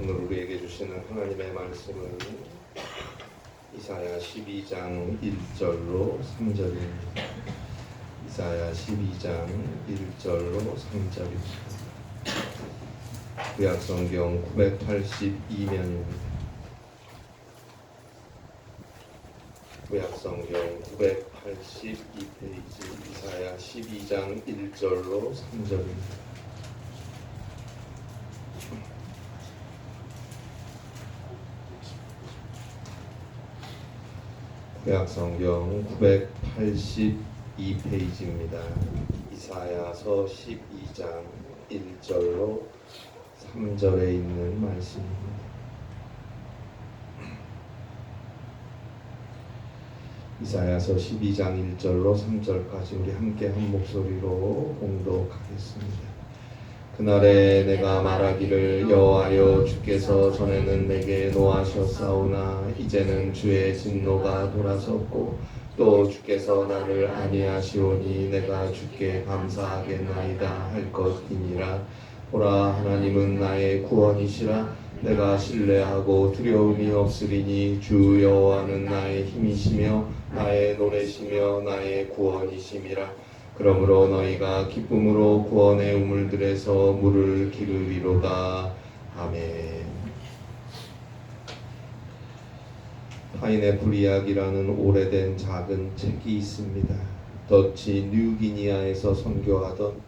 오늘 우리에게 주시는 하나님의 말씀은 이사야 12장 1절로 3절입니다. 이사야 12장 1절로 3절입니다. 구약성경 982면입니다. 구약성경 982페이지 이사야 12장 1절로 3절입니다. 구약성경 982페이지입니다. 이사야서 12장 1절로 3절에 있는 말씀입니다. 이사야서 12장 1절로 3절까지 우리 함께 한 목소리로 봉독하겠습니다. 그날에 내가 말하기를 여호와여 주께서 전에는 내게 노하셨사오나 이제는 주의 진노가 돌아섰고 또 주께서 나를 안위하시오니 내가 주께 감사하겠나이다 할 것이니라. 보라 하나님은 나의 구원이시라. 내가 신뢰하고 두려움이 없으리니 주 여호와는 나의 힘이시며 나의 노래시며 나의 구원이심이라. 그러므로 너희가 기쁨으로 구원의 우물들에서 물을 기르리로다. 아멘. 파인애플 이야기라는 오래된 작은 책이 있습니다. 더치 뉴기니아에서 선교하던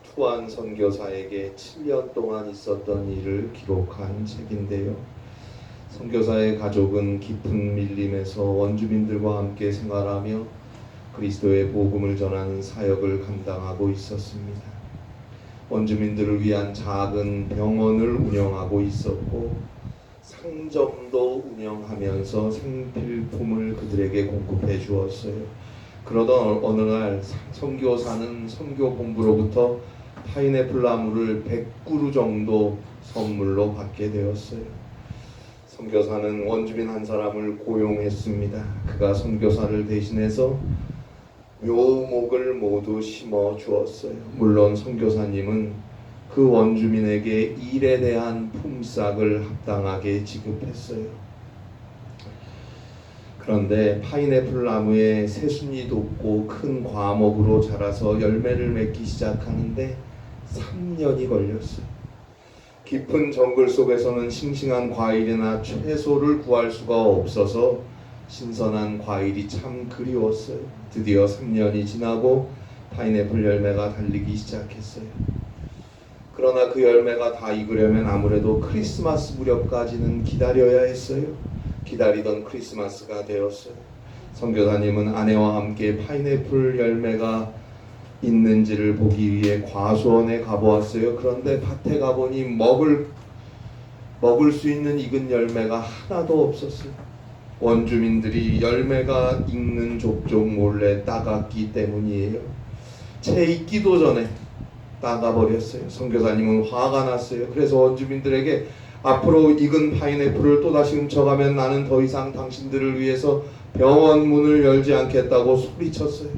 투안 선교사에게 7년 동안 있었던 일을 기록한 책인데요. 선교사의 가족은 깊은 밀림에서 원주민들과 함께 생활하며 그리스도의 복음을 전하는 사역을 감당하고 있었습니다. 원주민들을 위한 작은 병원을 운영하고 있었고 상점도 운영하면서 생필품을 그들에게 공급해 주었어요. 그러던 어느 날 선교사는 선교본부로부터 파인애플 나무를 100그루 정도 선물로 받게 되었어요. 선교사는 원주민 한 사람을 고용했습니다. 그가 선교사를 대신해서 묘목을 모두 심어 주었어요. 물론 선교사님은 그 원주민에게 일에 대한 품삯을 합당하게 지급했어요. 그런데 파인애플 나무에 새순이 돋고 큰 과목으로 자라서 열매를 맺기 시작하는데 3년이 걸렸어요. 깊은 정글 속에서는 싱싱한 과일이나 채소를 구할 수가 없어서 신선한 과일이 참 그리웠어요. 드디어 3년이 지나고 파인애플 열매가 달리기 시작했어요. 그러나 그 열매가 다 익으려면 아무래도 크리스마스 무렵까지는 기다려야 했어요. 기다리던 크리스마스가 되었어요. 선교사님은 아내와 함께 파인애플 열매가 있는지를 보기 위해 과수원에 가보았어요. 그런데 밭에 가보니 먹을 수 있는 익은 열매가 하나도 없었어요. 원주민들이 열매가 익는 족족 몰래 따갔기 때문이에요. 채 익기도 전에 따가버렸어요. 선교사님은 화가 났어요. 그래서 원주민들에게 앞으로 익은 파인애플을 또다시 훔쳐가면 나는 더 이상 당신들을 위해서 병원 문을 열지 않겠다고 소리쳤어요.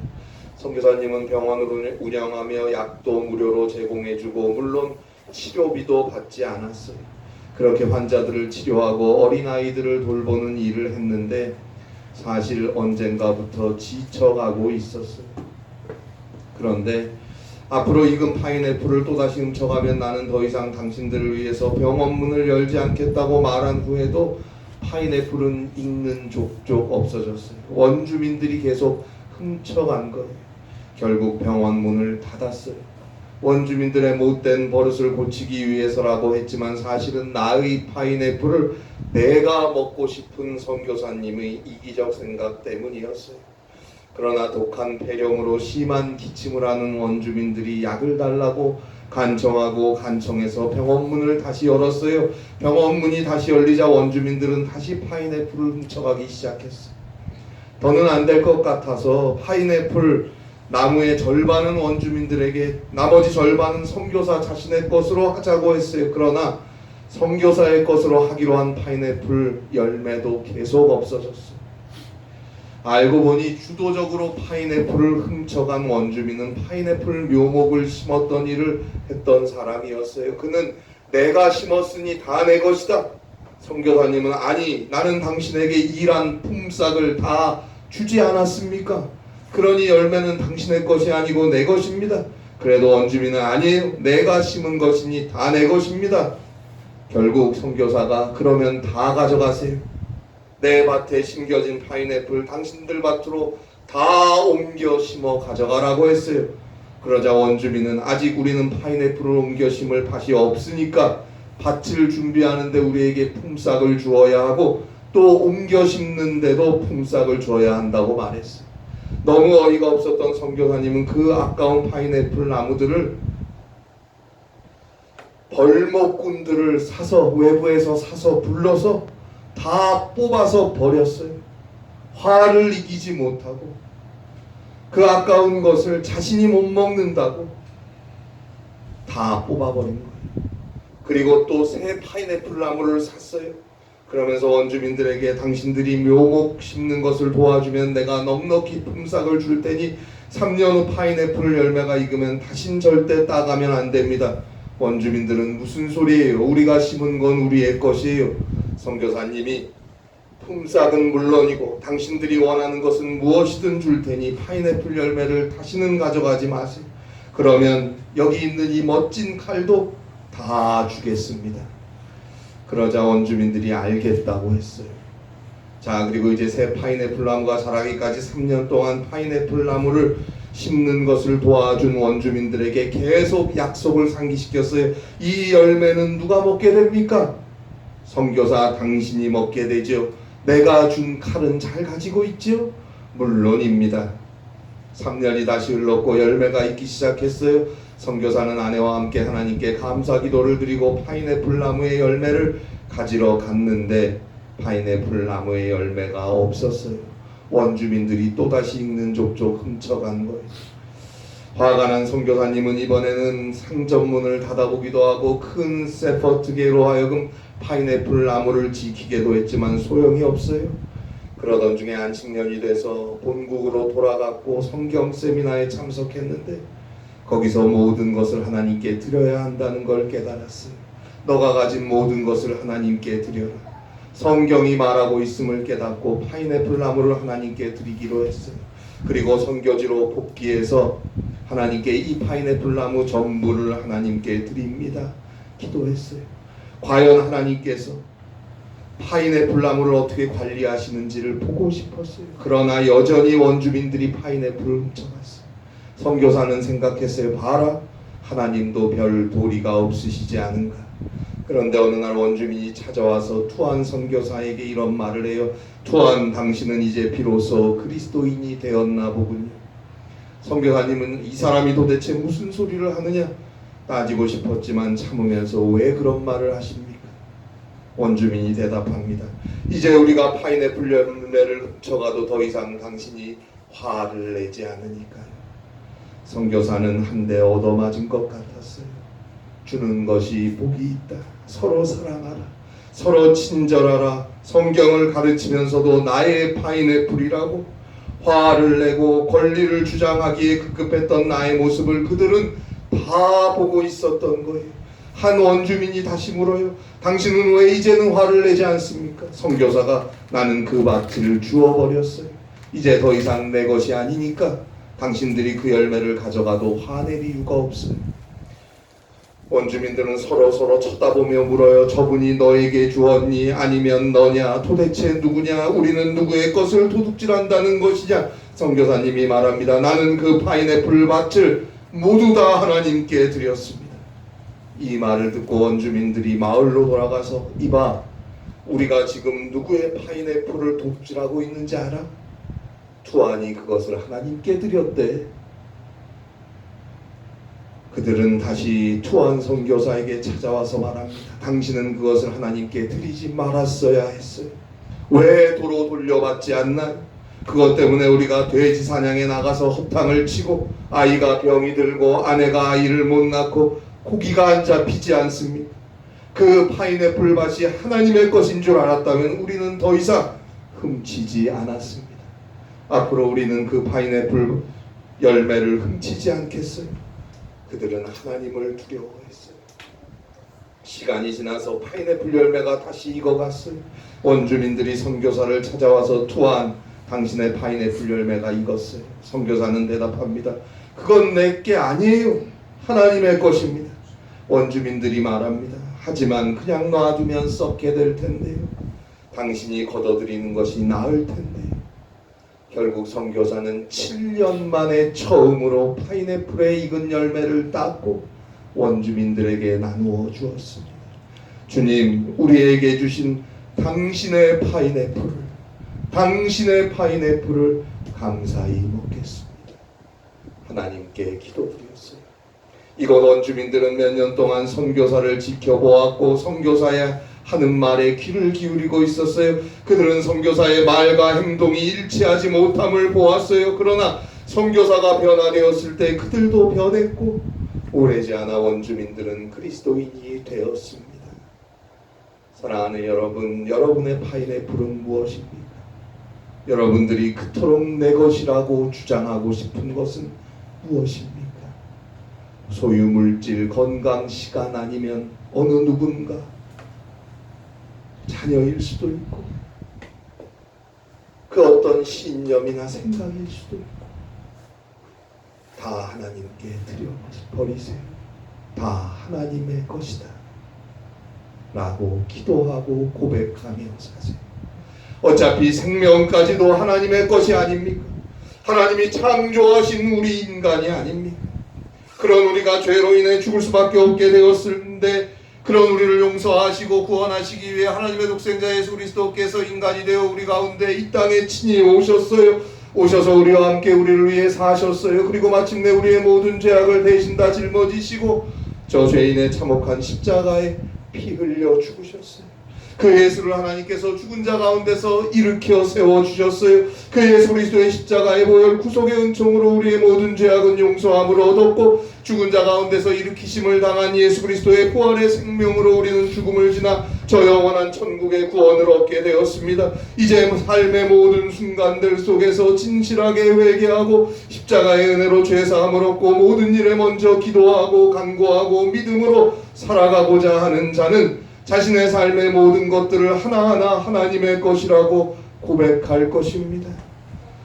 선교사님은 병원을 운영하며 약도 무료로 제공해주고 물론 치료비도 받지 않았어요. 그렇게 환자들을 치료하고 어린아이들을 돌보는 일을 했는데 사실 언젠가부터 지쳐가고 있었어요. 그런데 앞으로 익은 파인애플을 또다시 훔쳐가면 나는 더 이상 당신들을 위해서 병원 문을 열지 않겠다고 말한 후에도 파인애플은 익는 족족 없어졌어요. 원주민들이 계속 훔쳐간 거예요. 결국 병원 문을 닫았어요. 원주민들의 못된 버릇을 고치기 위해서라고 했지만 사실은 나의 파인애플을 내가 먹고 싶은 선교사님의 이기적 생각 때문이었어요. 그러나 독한 폐렴으로 심한 기침을 하는 원주민들이 약을 달라고 간청하고 간청해서 병원 문을 다시 열었어요. 병원 문이 다시 열리자 원주민들은 다시 파인애플을 훔쳐가기 시작했어요. 더는 안 될 것 같아서 파인애플 나무의 절반은 원주민들에게 나머지 절반은 선교사 자신의 것으로 하자고 했어요. 그러나 선교사의 것으로 하기로 한 파인애플 열매도 계속 없어졌어요. 알고 보니 주도적으로 파인애플을 훔쳐간 원주민은 파인애플 묘목을 심었던 일을 했던 사람이었어요. 그는 내가 심었으니 다 내 것이다. 선교사님은 아니 나는 당신에게 일한 품삯을 다 주지 않았습니까? 그러니 열매는 당신의 것이 아니고 내 것입니다. 그래도 원주민은 아니에요. 내가 심은 것이니 다 내 것입니다. 결국 선교사가 그러면 다 가져가세요. 내 밭에 심겨진 파인애플 당신들 밭으로 다 옮겨 심어 가져가라고 했어요. 그러자 원주민은 아직 우리는 파인애플을 옮겨 심을 밭이 없으니까 밭을 준비하는데 우리에게 품삯을 주어야 하고 또 옮겨 심는데도 품삯을 줘야 한다고 말했어요. 너무 어이가 없었던 선교사님은 그 아까운 파인애플 나무들을 벌목꾼들을 사서 외부에서 사서 불러서 다 뽑아서 버렸어요. 화를 이기지 못하고 그 아까운 것을 자신이 못 먹는다고 다 뽑아버린 거예요. 그리고 또 새 파인애플 나무를 샀어요. 그러면서 원주민들에게 당신들이 묘목 심는 것을 도와주면 내가 넉넉히 품삯을 줄 테니 3년 후 파인애플 열매가 익으면 다신 절대 따가면 안 됩니다. 원주민들은 무슨 소리예요? 우리가 심은 건 우리의 것이에요. 선교사님이 품삯은 물론이고 당신들이 원하는 것은 무엇이든 줄 테니 파인애플 열매를 다시는 가져가지 마세요. 그러면 여기 있는 이 멋진 칼도 다 주겠습니다. 그러자 원주민들이 알겠다고 했어요. 자, 그리고 이제 새 파인애플 나무가 자라기까지 3년 동안 파인애플 나무를 심는 것을 도와준 원주민들에게 계속 약속을 상기시켰어요. 이 열매는 누가 먹게 됩니까? 선교사 당신이 먹게 되죠. 내가 준 칼은 잘 가지고 있죠? 물론입니다. 3년이 다시 흘렀고 열매가 익기 시작했어요. 선교사는 아내와 함께 하나님께 감사 기도를 드리고 파인애플 나무의 열매를 가지러 갔는데 파인애플 나무의 열매가 없었어요. 원주민들이 또다시 익는 족족 훔쳐간 거예요. 화가 난 선교사님은 이번에는 상점문을 닫아보기도 하고 큰 세퍼트계로 하여금 파인애플 나무를 지키게도 했지만 소용이 없어요. 그러던 중에 안식년이 돼서 본국으로 돌아갔고 성경 세미나에 참석했는데 거기서 모든 것을 하나님께 드려야 한다는 걸 깨달았어요. 너가 가진 모든 것을 하나님께 드려라. 성경이 말하고 있음을 깨닫고 파인애플 나무를 하나님께 드리기로 했어요. 그리고 선교지로 복귀해서 하나님께 이 파인애플 나무 전부를 하나님께 드립니다. 기도했어요. 과연 하나님께서 파인애플 나무를 어떻게 관리하시는지를 보고 싶었어요. 그러나 여전히 원주민들이 파인애플을 훔쳐갔어요. 선교사는 생각했어요. 봐라, 하나님도 별 도리가 없으시지 않은가. 그런데 어느 날 원주민이 찾아와서 투안 선교사에게 이런 말을 해요. 투안, 당신은 이제 비로소 그리스도인이 되었나 보군요. 선교사님은 이 사람이 도대체 무슨 소리를 하느냐 따지고 싶었지만 참으면서 왜 그런 말을 하십니까? 원주민이 대답합니다. 이제 우리가 파인애플 열매를 훔쳐가도 더 이상 당신이 화를 내지 않으니까요. 선교사는 한 대 얻어맞은 것 같았어요. 주는 것이 복이 있다. 서로 사랑하라. 서로 친절하라. 성경을 가르치면서도 나의 파인애플이라고 화를 내고 권리를 주장하기에 급급했던 나의 모습을 그들은 다 보고 있었던 거예요. 한 원주민이 다시 물어요. 당신은 왜 이제는 화를 내지 않습니까? 선교사가 나는 그 밭을 주워버렸어요. 이제 더 이상 내 것이 아니니까 당신들이 그 열매를 가져가도 화낼 이유가 없어요. 원주민들은 서로 쳐다보며 물어요. 저분이 너에게 주었니? 아니면 너냐? 도대체 누구냐? 우리는 누구의 것을 도둑질한다는 것이냐? 선교사님이 말합니다. 나는 그 파인애플 밭을 모두 다 하나님께 드렸습니다. 이 말을 듣고 원주민들이 마을로 돌아가서 이봐, 우리가 지금 누구의 파인애플을 도둑질하고 있는지 알아? 투안이 그것을 하나님께 드렸대. 그들은 다시 투안 선교사에게 찾아와서 말합니다. 당신은 그것을 하나님께 드리지 말았어야 했어요. 왜 도로 돌려받지 않나요? 그것 때문에 우리가 돼지 사냥에 나가서 허탕을 치고 아이가 병이 들고 아내가 아이를 못 낳고 고기가 안 잡히지 않습니까? 그 파인애플 밭이 하나님의 것인 줄 알았다면 우리는 더 이상 훔치지 않았습니다. 앞으로 우리는 그 파인애플 열매를 훔치지 않겠어요. 그들은 하나님을 두려워했어요. 시간이 지나서 파인애플 열매가 다시 익어갔어요. 원주민들이 선교사를 찾아와서 투한 당신의 파인애플 열매가 익었어요. 선교사는 대답합니다. 그건 내게 아니에요. 하나님의 것입니다. 원주민들이 말합니다. 하지만 그냥 놔두면 썩게 될 텐데요. 당신이 걷어들이는 것이 나을 텐데요. 결국 선교사는 7년 만에 처음으로 파인애플에 익은 열매를 땄고 원주민들에게 나누어 주었습니다. 주님, 우리에게 주신 당신의 파인애플을 감사히 먹겠습니다. 하나님께 기도드렸어요. 이곳 원주민들은 몇 년 동안 선교사를 지켜보았고 선교사의 하는 말에 귀를 기울이고 있었어요. 그들은 선교사의 말과 행동이 일치하지 못함을 보았어요. 그러나 선교사가 변화되었을 때 그들도 변했고 오래지 않아 원주민들은 그리스도인이 되었습니다. 사랑하는 여러분, 여러분의 파인애플은 무엇입니까? 여러분들이 그토록 내 것이라고 주장하고 싶은 것은 무엇입니까? 소유, 물질, 건강, 시간 아니면 어느 누군가 자녀일 수도 있고 그 어떤 신념이나 생각일 수도 있고 다 하나님께 드려버리세요. 다 하나님의 것이다 라고 기도하고 고백하며 사세요. 어차피 생명까지도 하나님의 것이 아닙니까? 하나님이 창조하신 우리 인간이 아닙니까? 그런 우리가 죄로 인해 죽을 수밖에 없게 되었는데 그런 우리를 용서하시고 구원하시기 위해 하나님의 독생자 예수 그리스도께서 인간이 되어 우리 가운데 이 땅에 친히 오셨어요. 오셔서 우리와 함께 우리를 위해 사셨어요. 그리고 마침내 우리의 모든 죄악을 대신 다 짊어지시고 저 죄인의 참혹한 십자가에 피 흘려 죽으셨어요. 그 예수를 하나님께서 죽은 자 가운데서 일으켜 세워주셨어요. 그 예수 그리스도의 십자가의 보혈 구속의 은총으로 우리의 모든 죄악은 용서함을 얻었고 죽은 자 가운데서 일으키심을 당한 예수 그리스도의 부활의 생명으로 우리는 죽음을 지나 저 영원한 천국의 구원을 얻게 되었습니다. 이제 삶의 모든 순간들 속에서 진실하게 회개하고 십자가의 은혜로 죄사함을 얻고 모든 일에 먼저 기도하고 간구하고 믿음으로 살아가고자 하는 자는 자신의 삶의 모든 것들을 하나하나 하나님의 것이라고 고백할 것입니다.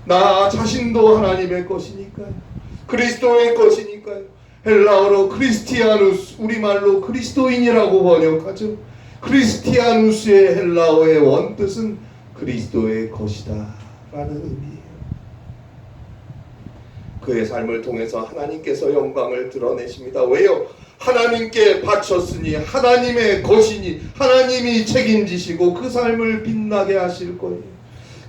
나 자신도 하나님의 것이니까요. 그리스도의 것이니까요. 헬라어로 크리스티아누스, 우리말로 그리스도인이라고 번역하죠. 크리스티아누스의 헬라어의 원뜻은 그리스도의 것이다 라는 의미예요. 그의 삶을 통해서 하나님께서 영광을 드러내십니다. 왜요? 하나님께 바쳤으니 하나님의 것이니 하나님이 책임지시고 그 삶을 빛나게 하실 거예요.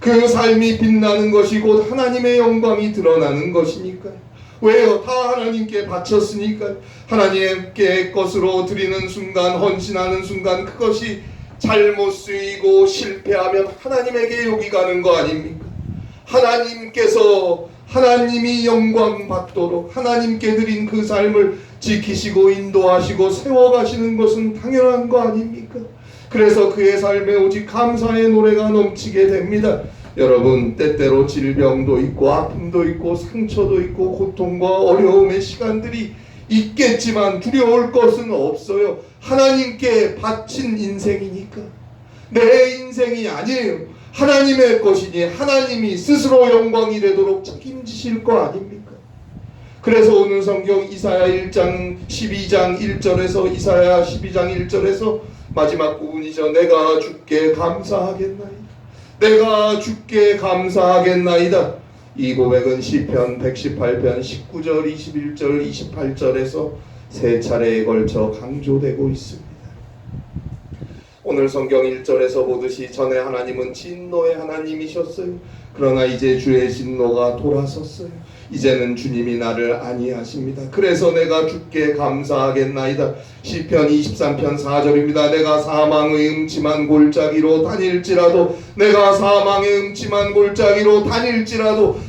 그 삶이 빛나는 것이 곧 하나님의 영광이 드러나는 것이니까요. 왜요? 다 하나님께 바쳤으니까요. 하나님께 것으로 드리는 순간, 헌신하는 순간 그것이 잘못 쓰이고 실패하면 하나님에게 욕이 가는 거 아닙니까? 하나님이 영광 받도록 하나님께 드린 그 삶을 지키시고 인도하시고 세워가시는 것은 당연한 거 아닙니까? 그래서 그의 삶에 오직 감사의 노래가 넘치게 됩니다. 여러분, 때때로 질병도 있고 아픔도 있고 상처도 있고 고통과 어려움의 시간들이 있겠지만 두려울 것은 없어요. 하나님께 바친 인생이니까. 내 인생이 아니에요. 하나님의 것이니 하나님이 스스로 영광이 되도록 책임지실 거 아닙니까? 그래서 오늘 성경 이사야 1장 12장 1절에서 이사야 12장 1절에서 마지막 부분이죠. 내가 주께 감사하겠나이다. 이 고백은 시편 118편 19절 21절 28절에서 세 차례에 걸쳐 강조되고 있습니다. 오늘 성경 1절에서 보듯이 전에 하나님은 진노의 하나님이셨어요. 그러나 이제 주의 진노가 돌아섰어요. 이제는 주님이 나를 안위하십니다. 그래서 내가 주께 감사하겠나이다. 시편 23편 4절입니다. 내가 사망의 음침한 골짜기로 다닐지라도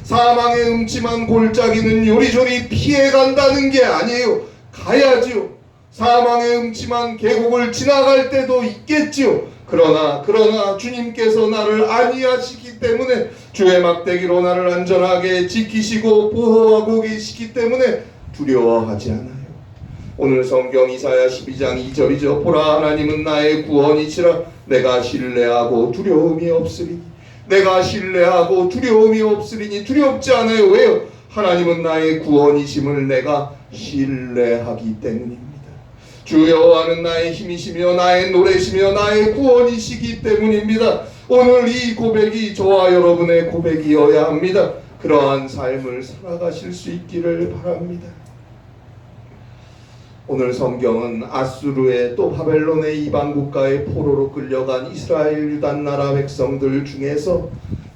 사망의 음침한 골짜기는 요리조리 피해간다는 게 아니에요. 가야지요. 사망의 음침한 계곡을 지나갈 때도 있겠지요. 그러나 주님께서 나를 안위하시기 때문에 주의 막대기로 나를 안전하게 지키시고 보호하고 계시기 때문에 두려워하지 않아요. 오늘 성경 이사야 12장 2절이죠. 보라, 하나님은 나의 구원이시라. 내가 신뢰하고 두려움이 없으리니. 내가 신뢰하고 두려움이 없으리니. 두렵지 않아요. 왜요? 하나님은 나의 구원이심을 내가 신뢰하기 때문입니다. 주 여호와는 나의 힘이시며 나의 노래시며 나의 구원이시기 때문입니다. 오늘 이 고백이 저와 여러분의 고백이어야 합니다. 그러한 삶을 살아가실 수 있기를 바랍니다. 오늘 성경은 아수르의 또 바벨론의 이방 국가의 포로로 끌려간 이스라엘 유단 나라 백성들 중에서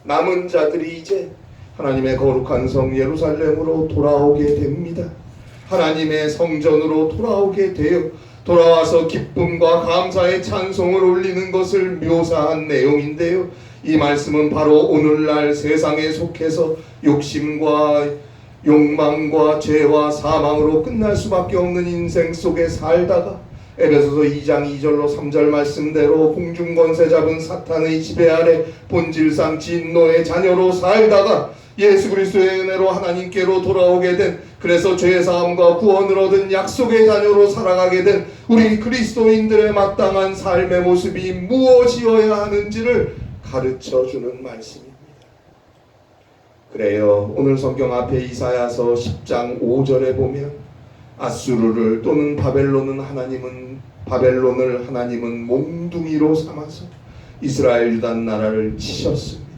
남은 자들이 이제 하나님의 거룩한 성 예루살렘으로 돌아오게 됩니다. 하나님의 성전으로 돌아오게 되어 돌아와서 기쁨과 감사의 찬송을 올리는 것을 묘사한 내용인데요. 이 말씀은 바로 오늘날 세상에 속해서 욕심과 욕망과 죄와 사망으로 끝날 수밖에 없는 인생 속에 살다가 에베소서 2장 2절로 3절 말씀대로 공중권세 잡은 사탄의 지배 아래 본질상 진노의 자녀로 살다가 예수 그리스도의 은혜로 하나님께로 돌아오게 된, 그래서 죄사함과 구원을 얻은 약속의 자녀로 살아가게 된 우리 그리스도인들의 마땅한 삶의 모습이 무엇이어야 하는지를 가르쳐주는 말씀입니다. 그래요, 오늘 성경 앞에 이사야서 10장 5절에 보면 아수르를 또는 바벨론을 하나님은 몽둥이로 삼아서 이스라엘 유단 나라를 치셨습니다.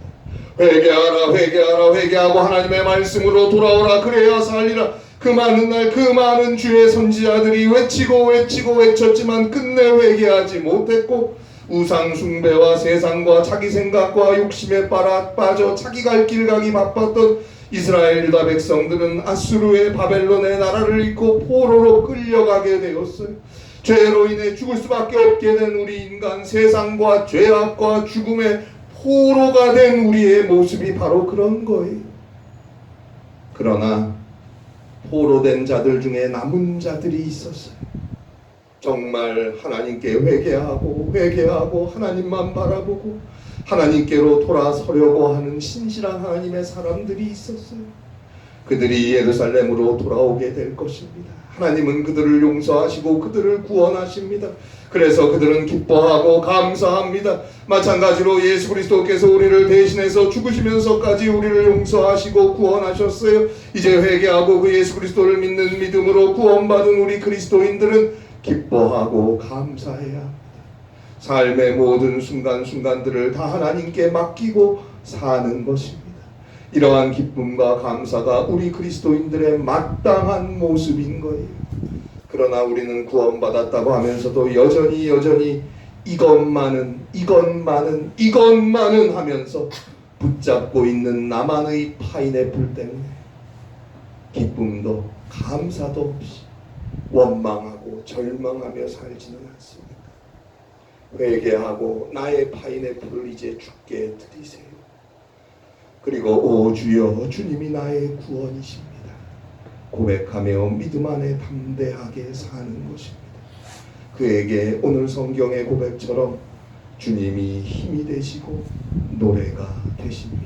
회개하라, 회개하라, 회개하고 하나님의 말씀으로 돌아오라, 그래야 살리라. 그 많은 날 그 많은 주의 선지자들이 외치고 외쳤지만 끝내 회개하지 못했고 우상 숭배와 세상과 자기 생각과 욕심에 빠져 자기 갈 길 가기 바빴던 이스라엘 유다 백성들은 아수르의 바벨론의 나라를 잃고 포로로 끌려가게 되었어요. 죄로 인해 죽을 수밖에 없게 된 우리 인간, 세상과 죄악과 죽음의 포로가 된 우리의 모습이 바로 그런 거예요. 그러나 포로된 자들 중에 남은 자들이 있었어요. 정말 하나님께 회개하고 하나님만 바라보고 하나님께로 돌아서려고 하는 신실한 하나님의 사람들이 있었어요. 그들이 예루살렘으로 돌아오게 될 것입니다. 하나님은 그들을 용서하시고 그들을 구원하십니다. 그래서 그들은 기뻐하고 감사합니다. 마찬가지로 예수 그리스도께서 우리를 대신해서 죽으시면서까지 우리를 용서하시고 구원하셨어요. 이제 회개하고 그 예수 그리스도를 믿는 믿음으로 구원받은 우리 그리스도인들은 기뻐하고 감사해야 합니다. 삶의 모든 순간순간들을 다 하나님께 맡기고 사는 것입니다. 이러한 기쁨과 감사가 우리 그리스도인들의 마땅한 모습인 거예요. 그러나 우리는 구원받았다고 하면서도 여전히 이것만은 하면서 붙잡고 있는 나만의 파인애플 때문에 기쁨도 감사도 없이 원망하고 절망하며 살지는 않습니다. 회개하고 나의 파인애플을 이제 주께 드리세요. 그리고 오 주여, 주님이 나의 구원이십니다. 고백하며 믿음 안에 담대하게 사는 것입니다. 그에게 오늘 성경의 고백처럼 주님이 힘이 되시고 노래가 되십니다.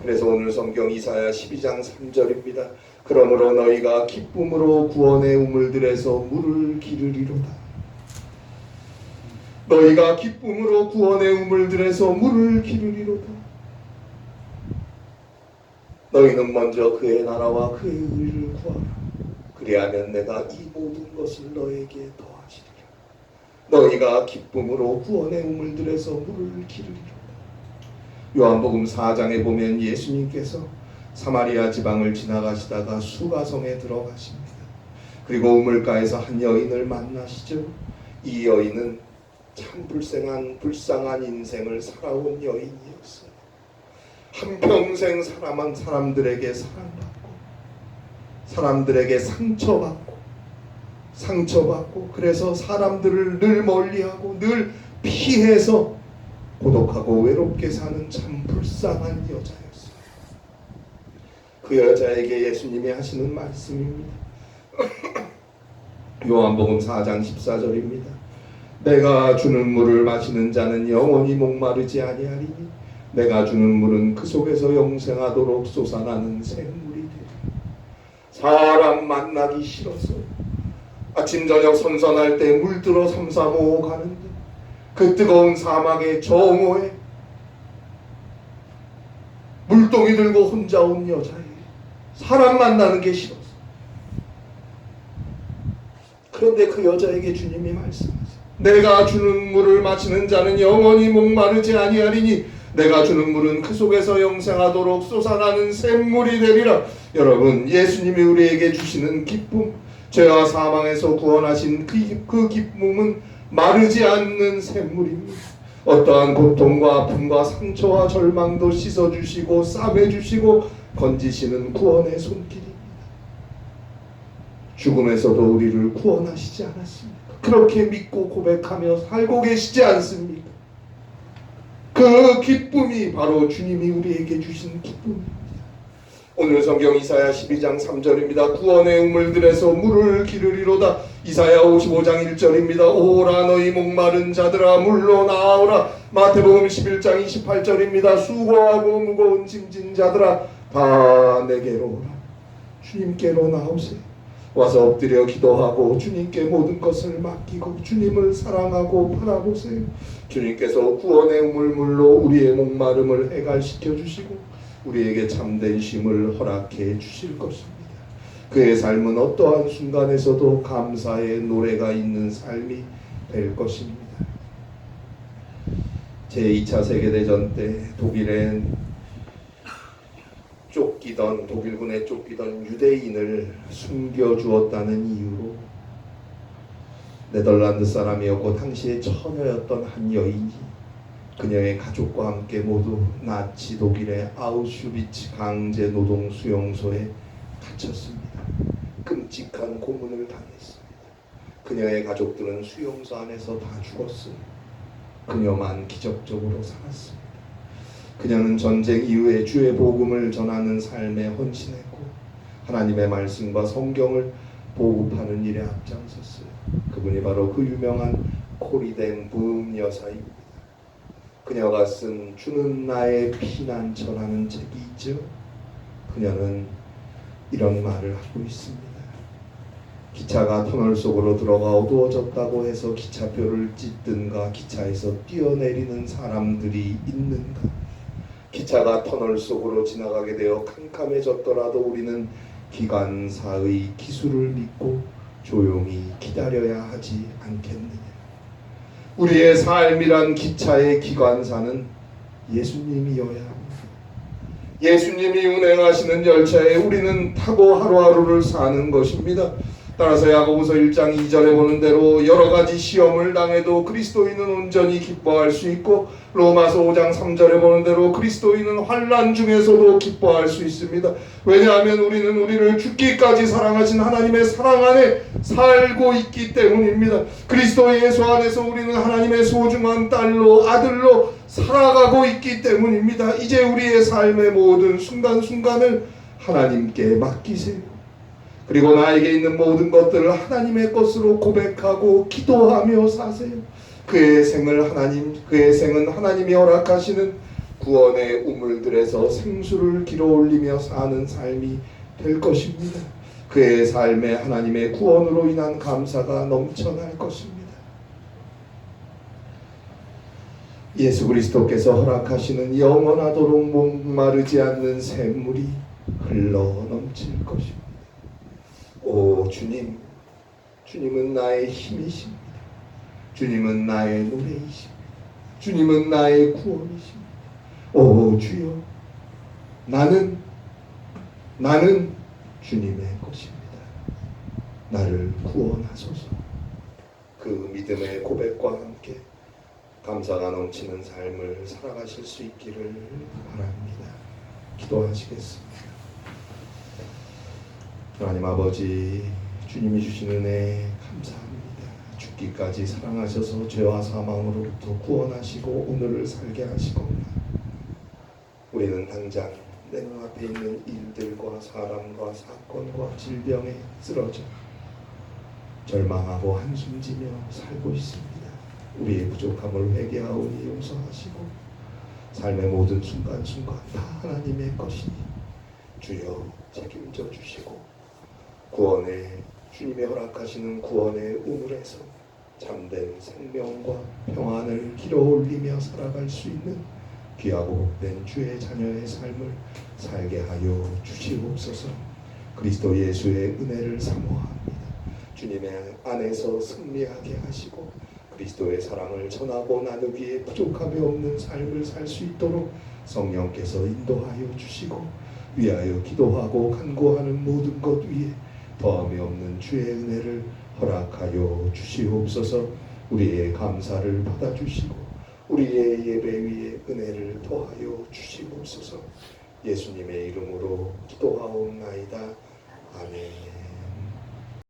그래서 오늘 성경 이사야 12장 3절입니다. 그러므로 너희가 기쁨으로 구원의 우물들에서 물을 기르리로다. 너희가 기쁨으로 구원의 우물들에서 물을 기르리로다. 너희는 먼저 그의 나라와 그의 의를 구하라. 그리하면 내가 이 모든 것을 너에게 더하시리라. 너희가 기쁨으로 구원의 우물들에서 물을 기르리로다. 요한복음 4장에 보면 예수님께서 사마리아 지방을 지나가시다가 수가성에 들어가십니다. 그리고 우물가에서 한 여인을 만나시죠. 이 여인은 참 불쌍한 인생을 살아온 여인이었어요. 한평생 사람들에게 사랑받고 사람들에게 상처받고 그래서 사람들을 늘 멀리하고 늘 피해서 고독하고 외롭게 사는 참 불쌍한 여자였어요. 그 여자에게 예수님이 하시는 말씀입니다. 요한복음 4장 14절입니다. 내가 주는 물을 마시는 자는 영원히 목마르지 아니하리니 내가 주는 물은 그 속에서 영생하도록 솟아나는 샘물이 되리라. 사람 만나기 싫어서 아침 저녁 선선할 때 물들어 삼삼오오 가는데 그 뜨거운 사막의 정오에 물동이 들고 혼자 온 여자에게 사람 만나는 게 싫었어. 그런데 그 여자에게 주님이 말씀하세요. 내가 주는 물을 마시는 자는 영원히 목마르지 아니하리니 내가 주는 물은 그 속에서 영생하도록 솟아나는 샘물이 되리라. 여러분, 예수님이 우리에게 주시는 기쁨, 죄와 사망에서 구원하신 그 기쁨은 마르지 않는 샘물입니다. 어떠한 고통과 아픔과 상처와 절망도 씻어주시고 싸매주시고 건지시는 구원의 손길입니다. 죽음에서도 우리를 구원하시지 않았습니까? 그렇게 믿고 고백하며 살고 계시지 않습니까? 그 기쁨이 바로 주님이 우리에게 주신 기쁨입니다. 오늘 성경 이사야 12장 3절입니다. 구원의 우물들에서 물을 기르리로다. 이사야 55장 1절입니다. 오라 너희 목마른 자들아 물로 나아오라. 마태복음 11장 28절입니다. 수고하고 무거운 짐진 자들아 다 내게로 오라. 주님께로 나오세요. 와서 엎드려 기도하고 주님께 모든 것을 맡기고 주님을 사랑하고 바라보세요. 주님께서 구원의 우물물로 우리의 목마름을 해갈시켜 주시고 우리에게 참된 쉼을 허락해 주실 것입니다. 그의 삶은 어떠한 순간에서도 감사의 노래가 있는 삶이 될 것입니다. 제2차 세계대전 때 독일군에 쫓기던 유대인을 숨겨주었다는 이유로 네덜란드 사람이었고 당시에 처녀였던 한 여인이 그녀의 가족과 함께 모두 나치 독일의 아우슈비츠 강제 노동 수용소에 갇혔습니다. 끔찍한 고문을 당했습니다. 그녀의 가족들은 수용소 안에서 다 죽었어요. 그녀만 기적적으로 살았습니다. 그녀는 전쟁 이후에 주의 복음을 전하는 삶에 헌신했고 하나님의 말씀과 성경을 보급하는 일에 앞장섰어요. 그분이 바로 그 유명한 코리덴 붐 여사입니다. 그녀가 쓴 주는 나의 피난처라는 책이 있죠. 그녀는 이런 말을 하고 있습니다. 기차가 터널 속으로 들어가 어두워졌다고 해서 기차표를 찢든가 기차에서 뛰어내리는 사람들이 있는가? 기차가 터널 속으로 지나가게 되어 캄캄해졌더라도 우리는 기관사의 기술을 믿고 조용히 기다려야 하지 않겠느냐? 우리의 삶이란 기차의 기관사는 예수님이어야 합니다. 예수님이 운행하시는 열차에 우리는 타고 하루하루를 사는 것입니다. 따라서 야고보서 1장 2절에 보는 대로 여러 가지 시험을 당해도 그리스도인은 온전히 기뻐할 수 있고 로마서 5장 3절에 보는 대로 그리스도인은 환난 중에서도 기뻐할 수 있습니다. 왜냐하면 우리는 우리를 죽기까지 사랑하신 하나님의 사랑 안에 살고 있기 때문입니다. 그리스도 예수 안에서 우리는 하나님의 소중한 딸로 아들로 살아가고 있기 때문입니다. 이제 우리의 삶의 모든 순간순간을 하나님께 맡기세요. 그리고 나에게 있는 모든 것들을 하나님의 것으로 고백하고 기도하며 사세요. 그의 생은 하나님이 허락하시는 구원의 우물들에서 생수를 길어 올리며 사는 삶이 될 것입니다. 그의 삶에 하나님의 구원으로 인한 감사가 넘쳐날 것입니다. 예수 그리스도께서 허락하시는 영원하도록 목마르지 않는 샘물이 흘러 넘칠 것입니다. 오 주님, 주님은 나의 힘이십니다. 주님은 나의 노래이십니다. 주님은 나의 구원이십니다. 오 주여, 나는 주님의 것입니다. 나를 구원하소서. 그 믿음의 고백과 함께 감사가 넘치는 삶을 살아가실 수 있기를 바랍니다. 기도하시겠습니다. 하나님 아버지, 주님이 주신 은혜 감사합니다. 죽기까지 사랑하셔서 죄와 사망으로부터 구원하시고 오늘을 살게 하시거나 우리는 당장 내 눈앞에 있는 일들과 사람과 사건과 질병에 쓰러져 절망하고 한숨지며 살고 있습니다. 우리의 부족함을 회개하오니 용서하시고 삶의 모든 순간순간 다 하나님의 것이니 주여 책임져 주시고 구원의 주님의 허락하시는 구원의 우물에서 참된 생명과 평안을 길어올리며 살아갈 수 있는 귀하고 복된 주의 자녀의 삶을 살게 하여 주시옵소서. 그리스도 예수의 은혜를 사모합니다. 주님의 안에서 승리하게 하시고 그리스도의 사랑을 전하고 나누기에 부족함이 없는 삶을 살 수 있도록 성령께서 인도하여 주시고 위하여 기도하고 간구하는 모든 것 위에 더함이 없는 주의 은혜를 허락하여 주시옵소서. 우리의 감사를 받아주시고 우리의 예배 위에 은혜를 더하여 주시옵소서. 예수님의 이름으로 기도하옵나이다. 아멘.